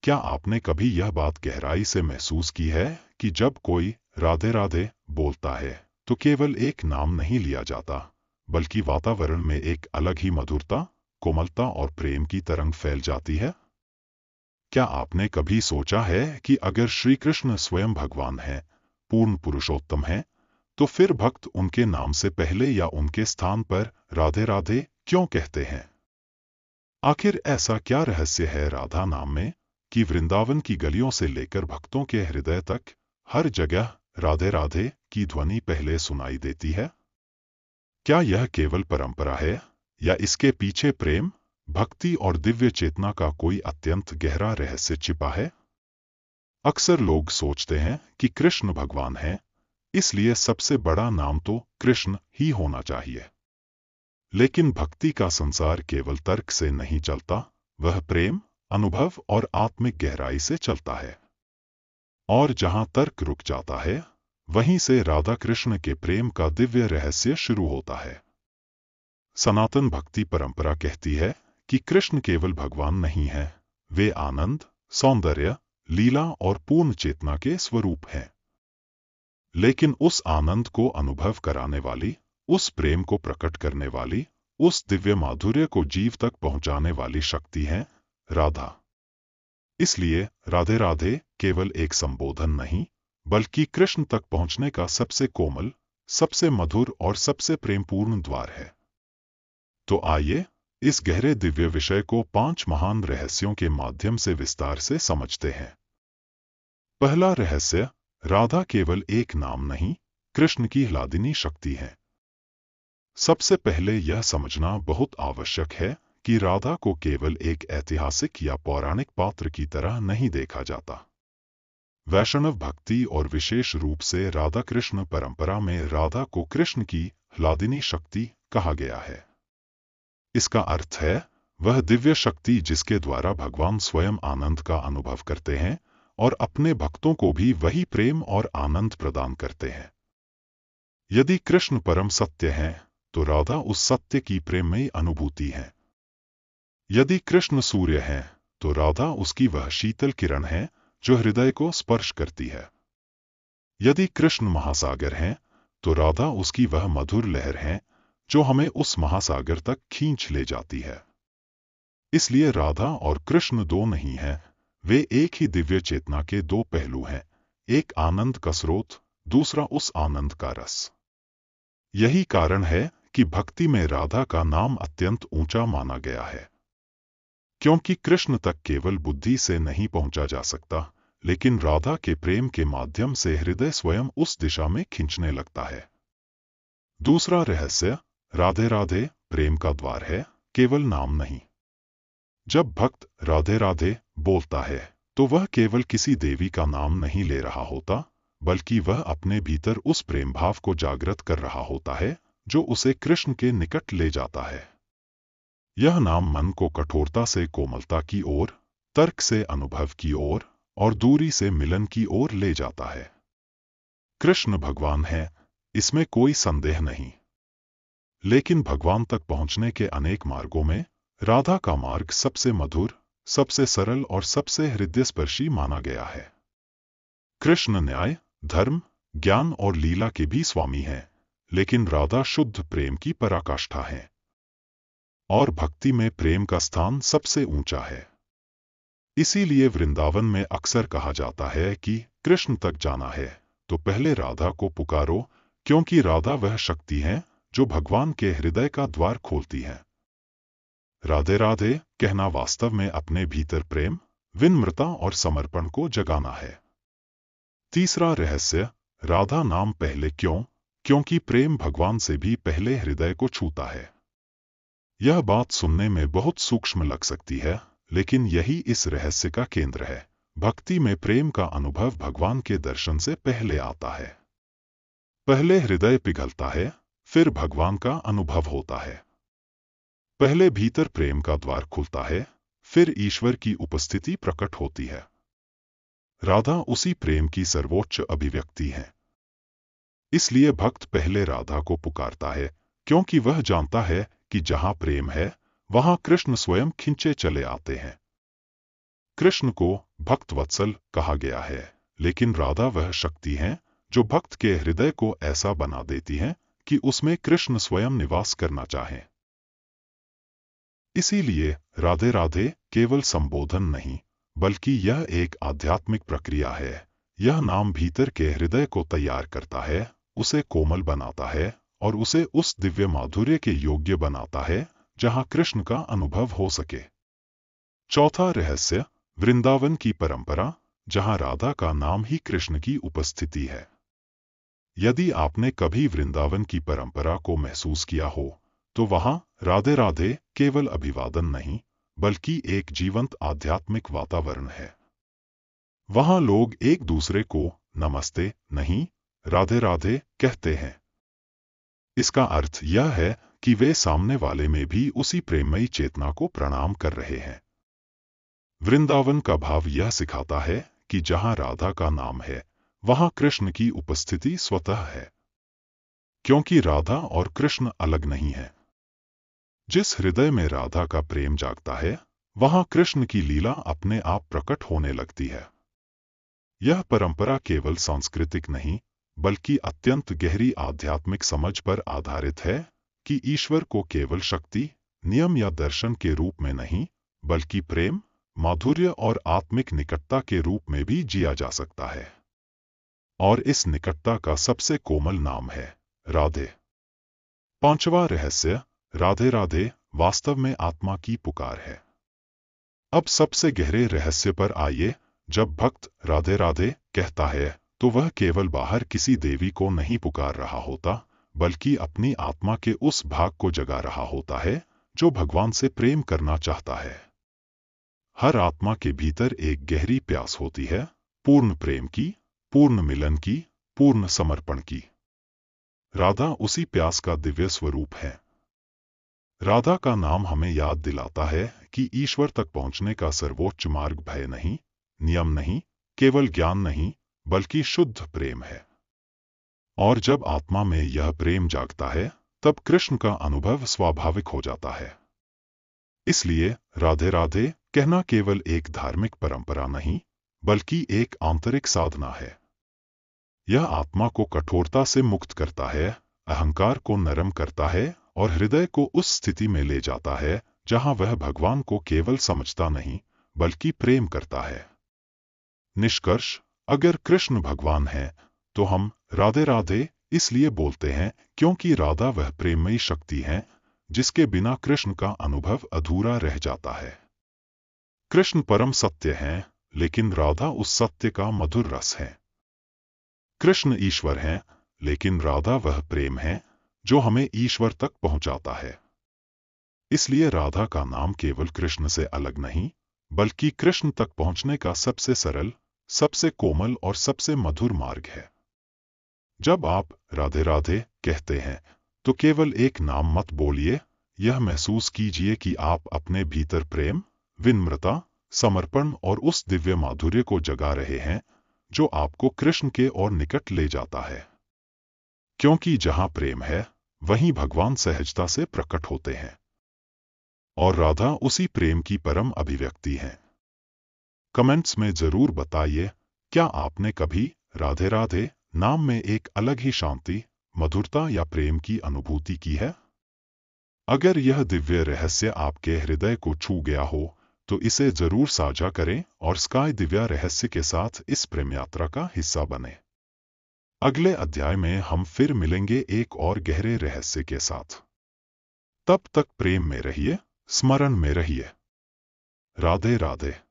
क्या आपने कभी यह बात गहराई से महसूस की है कि जब कोई राधे राधे बोलता है तो केवल एक नाम नहीं लिया जाता, बल्कि वातावरण में एक अलग ही मधुरता, कोमलता और प्रेम की तरंग फैल जाती है? क्या आपने कभी सोचा है कि अगर श्री कृष्ण स्वयं भगवान हैं, पूर्ण पुरुषोत्तम हैं, तो फिर भक्त उनके नाम से पहले या उनके स्थान पर राधे राधे क्यों कहते हैं? आखिर ऐसा क्या रहस्य है राधा नाम में कि वृंदावन की गलियों से लेकर भक्तों के हृदय तक हर जगह राधे राधे की ध्वनि पहले सुनाई देती है? क्या यह केवल परंपरा है या इसके पीछे प्रेम, भक्ति और दिव्य चेतना का कोई अत्यंत गहरा रहस्य छिपा है? अक्सर लोग सोचते हैं कि कृष्ण भगवान हैं, इसलिए सबसे बड़ा नाम तो कृष्ण ही होना चाहिए। लेकिन भक्ति का संसार केवल तर्क से नहीं चलता, वह प्रेम, अनुभव और आत्मिक गहराई से चलता है। और जहां तर्क रुक जाता है, वहीं से राधा कृष्ण के प्रेम का दिव्य रहस्य शुरू होता है। सनातन भक्ति परंपरा कहती है कि कृष्ण केवल भगवान नहीं है, वे आनंद, सौंदर्य, लीला और पूर्ण चेतना के स्वरूप हैं। लेकिन उस आनंद को अनुभव कराने वाली, उस प्रेम को प्रकट करने वाली, उस दिव्य माधुर्य को जीव तक पहुंचाने वाली शक्ति है राधा। इसलिए राधे राधे केवल एक संबोधन नहीं, बल्कि कृष्ण तक पहुंचने का सबसे कोमल, सबसे मधुर और सबसे प्रेमपूर्ण द्वार है। तो आइए इस गहरे दिव्य विषय को 5 महान रहस्यों के माध्यम से विस्तार से समझते हैं। पहला रहस्य, राधा केवल एक नाम नहीं, कृष्ण की ह्लादिनी शक्ति है। सबसे पहले यह समझना बहुत आवश्यक है कि राधा को केवल एक ऐतिहासिक या पौराणिक पात्र की तरह नहीं देखा जाता। वैष्णव भक्ति और विशेष रूप से राधा कृष्ण परंपरा में राधा को कृष्ण की ह्लादिनी शक्ति कहा गया है। इसका अर्थ है वह दिव्य शक्ति जिसके द्वारा भगवान स्वयं आनंद का अनुभव करते हैं और अपने भक्तों को भी वही प्रेम और आनंद प्रदान करते हैं। यदि कृष्ण परम सत्य हैं, तो राधा उस सत्य की प्रेममयी अनुभूति है। यदि कृष्ण सूर्य हैं, तो राधा उसकी वह शीतल किरण है जो हृदय को स्पर्श करती है। यदि कृष्ण महासागर हैं, तो राधा उसकी वह मधुर लहर है जो हमें उस महासागर तक खींच ले जाती है। इसलिए राधा और कृष्ण दो नहीं हैं, वे एक ही दिव्य चेतना के दो पहलू हैं, एक आनंद का स्रोत, दूसरा उस आनंद का रस। यही कारण है कि भक्ति में राधा का नाम अत्यंत ऊंचा माना गया है। क्योंकि कृष्ण तक केवल बुद्धि से नहीं पहुंचा जा सकता, लेकिन राधा के प्रेम के माध्यम से हृदय स्वयं उस दिशा में खींचने लगता है। दूसरा रहस्य, राधे राधे प्रेम का द्वार है, केवल नाम नहीं। जब भक्त राधे राधे बोलता है, तो वह केवल किसी देवी का नाम नहीं ले रहा होता, बल्कि वह अपने भीतर उस प्रेम भाव को जागृत कर रहा होता है जो उसे कृष्ण के निकट ले जाता है। यह नाम मन को कठोरता से कोमलता की ओर, तर्क से अनुभव की ओर और दूरी से मिलन की ओर ले जाता है। कृष्ण भगवान है, इसमें कोई संदेह नहीं। लेकिन भगवान तक पहुंचने के अनेक मार्गों में राधा का मार्ग सबसे मधुर, सबसे सरल और सबसे हृदयस्पर्शी माना गया है। कृष्ण न्याय, धर्म, ज्ञान और लीला के भी स्वामी हैं, लेकिन राधा शुद्ध प्रेम की पराकाष्ठा है। और भक्ति में प्रेम का स्थान सबसे ऊंचा है। इसीलिए वृंदावन में अक्सर कहा जाता है कि कृष्ण तक जाना है तो पहले राधा को पुकारो, क्योंकि राधा वह शक्ति है जो भगवान के हृदय का द्वार खोलती है। राधे राधे कहना वास्तव में अपने भीतर प्रेम, विनम्रता और समर्पण को जगाना है। तीसरा रहस्य, राधा नाम पहले क्यों? क्योंकि प्रेम भगवान से भी पहले हृदय को छूता है। यह बात सुनने में बहुत सूक्ष्म लग सकती है, लेकिन यही इस रहस्य का केंद्र है। भक्ति में प्रेम का अनुभव भगवान के दर्शन से पहले आता है। पहले हृदय पिघलता है, फिर भगवान का अनुभव होता है। पहले भीतर प्रेम का द्वार खुलता है, फिर ईश्वर की उपस्थिति प्रकट होती है। राधा उसी प्रेम की सर्वोच्च अभिव्यक्ति है। इसलिए भक्त पहले राधा को पुकारता है, क्योंकि वह जानता है कि जहां प्रेम है, वहां कृष्ण स्वयं खिंचे चले आते हैं। कृष्ण को भक्त वत्सल कहा गया है, लेकिन राधा वह शक्ति है जो भक्त के हृदय को ऐसा बना देती है कि उसमें कृष्ण स्वयं निवास करना चाहें। इसीलिए राधे राधे केवल संबोधन नहीं, बल्कि यह एक आध्यात्मिक प्रक्रिया है। यह नाम भीतर के हृदय को तैयार करता है, उसे कोमल बनाता है और उसे उस दिव्य माधुर्य के योग्य बनाता है जहां कृष्ण का अनुभव हो सके। चौथा रहस्य, वृंदावन की परंपरा, जहां राधा का नाम ही कृष्ण की उपस्थिति है। यदि आपने कभी वृंदावन की परंपरा को महसूस किया हो, तो वहां राधे राधे केवल अभिवादन नहीं, बल्कि एक जीवंत आध्यात्मिक वातावरण है। वहां लोग एक दूसरे को नमस्ते नहीं, राधे राधे कहते हैं। इसका अर्थ यह है कि वे सामने वाले में भी उसी प्रेममयी चेतना को प्रणाम कर रहे हैं। वृंदावन का भाव यह सिखाता है कि जहां राधा का नाम है, वहां कृष्ण की उपस्थिति स्वतः है, क्योंकि राधा और कृष्ण अलग नहीं है। जिस हृदय में राधा का प्रेम जागता है, वहां कृष्ण की लीला अपने आप प्रकट होने लगती है। यह परंपरा केवल सांस्कृतिक नहीं, बल्कि अत्यंत गहरी आध्यात्मिक समझ पर आधारित है कि ईश्वर को केवल शक्ति, नियम या दर्शन के रूप में नहीं, बल्कि प्रेम, माधुर्य और आत्मिक निकटता के रूप में भी जिया जा सकता है। और इस निकटता का सबसे कोमल नाम है राधे। पांचवा रहस्य, राधे राधे वास्तव में आत्मा की पुकार है। अब सबसे गहरे रहस्य पर आइए। जब भक्त राधे राधे कहता है, तो वह केवल बाहर किसी देवी को नहीं पुकार रहा होता, बल्कि अपनी आत्मा के उस भाग को जगा रहा होता है जो भगवान से प्रेम करना चाहता है। हर आत्मा के भीतर एक गहरी प्यास होती है, पूर्ण प्रेम की, पूर्ण मिलन की, पूर्ण समर्पण की। राधा उसी प्यास का दिव्य स्वरूप है। राधा का नाम हमें याद दिलाता है कि ईश्वर तक पहुंचने का सर्वोच्च मार्ग भय नहीं, नियम नहीं, केवल ज्ञान नहीं, बल्कि शुद्ध प्रेम है। और जब आत्मा में यह प्रेम जागता है, तब कृष्ण का अनुभव स्वाभाविक हो जाता है। इसलिए राधे राधे कहना केवल एक धार्मिक परंपरा नहीं, बल्कि एक आंतरिक साधना है। यह आत्मा को कठोरता से मुक्त करता है, अहंकार को नरम करता है और हृदय को उस स्थिति में ले जाता है जहां वह भगवान को केवल समझता नहीं, बल्कि प्रेम करता है। निष्कर्ष, अगर कृष्ण भगवान है, तो हम राधे राधे इसलिए बोलते हैं क्योंकि राधा वह प्रेममयी शक्ति है जिसके बिना कृष्ण का अनुभव अधूरा रह जाता है। कृष्ण परम सत्य हैं, लेकिन राधा उस सत्य का मधुर रस है। कृष्ण ईश्वर हैं, लेकिन राधा वह प्रेम है जो हमें ईश्वर तक पहुंचाता है। इसलिए राधा का नाम केवल कृष्ण से अलग नहीं, बल्कि कृष्ण तक पहुंचने का सबसे सरल, सबसे कोमल और सबसे मधुर मार्ग है। जब आप राधे राधे कहते हैं, तो केवल एक नाम मत बोलिए, यह महसूस कीजिए कि आप अपने भीतर प्रेम, विनम्रता, समर्पण और उस दिव्य माधुर्य को जगा रहे हैं जो आपको कृष्ण के और निकट ले जाता है। क्योंकि जहां प्रेम है, वहीं भगवान सहजता से प्रकट होते हैं। और राधा उसी प्रेम की परम अभिव्यक्ति है। कमेंट्स में जरूर बताइए, क्या आपने कभी राधे राधे नाम में एक अलग ही शांति, मधुरता या प्रेम की अनुभूति की है? अगर यह दिव्य रहस्य आपके हृदय को छू गया हो, तो इसे जरूर साझा करें और स्काई दिव्या रहस्य के साथ इस प्रेम यात्रा का हिस्सा बने। अगले अध्याय में हम फिर मिलेंगे एक और गहरे रहस्य के साथ। तब तक प्रेम में रहिए, स्मरण में रहिए। राधे राधे।